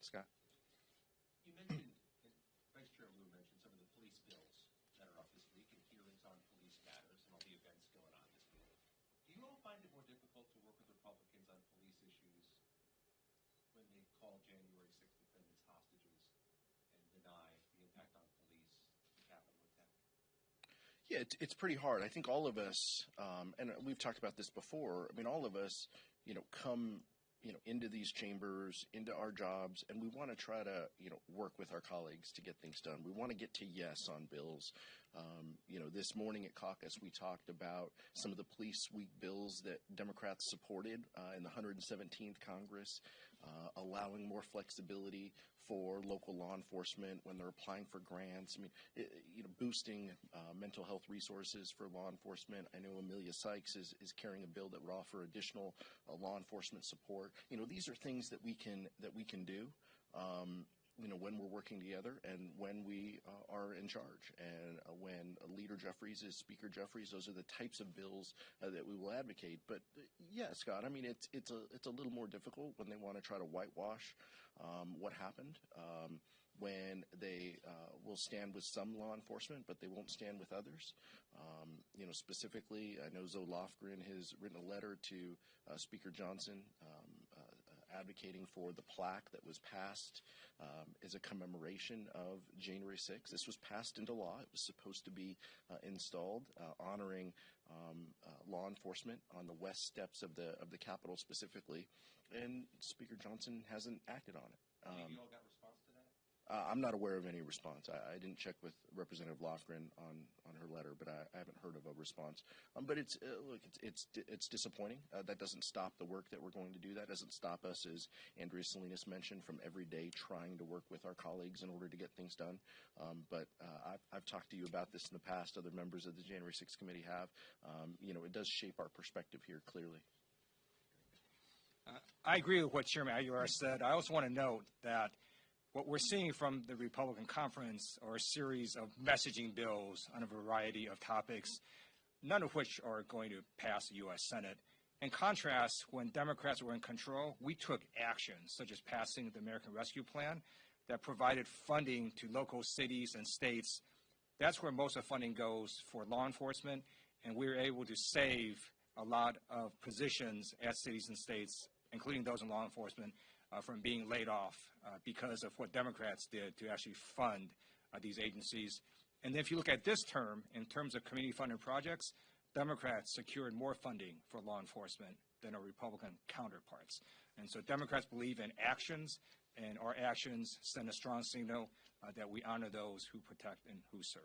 Scott? You mentioned, Vice Chair Lou mentioned some of the police bills that are up this week and hearings on police matters and all the events going on this week. Do you all find it more difficult to work with Republicans on police issues when they call January 6th defendants hostages and deny the impact on police, the Capitol attack? Yeah, it's pretty hard. I think all of us, and we've talked about this before. I mean, all of us, come, into these chambers, into our jobs, and we want to try to, work with our colleagues to get things done. We want to get to yes on bills. This morning at caucus, we talked about some of the police week bills that Democrats supported in the 117th Congress, allowing more flexibility for local law enforcement when they're applying for grants. I mean, boosting mental health resources for law enforcement. I know Amelia Sykes is carrying a bill that would offer additional law enforcement support. These are things that we can do. When we're working together and when we are in charge, and when Leader Jeffries is Speaker Jeffries, those are the types of bills that we will advocate. But yeah, Scott, I mean, it's a little more difficult when they want to try to whitewash what happened. When they will stand with some law enforcement, but they won't stand with others. Specifically, I know Zoe Lofgren has written a letter to Speaker Johnson advocating for the plaque that was passed as a commemoration of January 6th. This was passed into law. It was supposed to be installed, honoring law enforcement on the west steps of the Capitol specifically, and Speaker Johnson hasn't acted on it. You all got response to that? I'm not aware of any response. I didn't check with Representative Lofgren on her letter, but I haven't heard of a response. But it's disappointing. That doesn't stop the work that we're going to do. That doesn't stop us, as Andrea Salinas mentioned, from every day trying to work with our colleagues in order to get things done. But I've talked to you about this in the past. Other members of the January 6th committee have. It does shape our perspective here clearly. I agree with what Chairman Aguilar said. I also want to note that what we're seeing from the Republican conference are a series of messaging bills on a variety of topics, none of which are going to pass the U.S. Senate. In contrast, when Democrats were in control, we took action, such as passing the American Rescue Plan that provided funding to local cities and states. That's where most of the funding goes for law enforcement, and we were able to save a lot of positions at cities and states, including those in law enforcement, from being laid off because of what Democrats did to actually fund these agencies. And then if you look at this term, in terms of community-funded projects, Democrats secured more funding for law enforcement than our Republican counterparts. And so Democrats believe in actions, and our actions send a strong signal that we honor those who protect and who serve.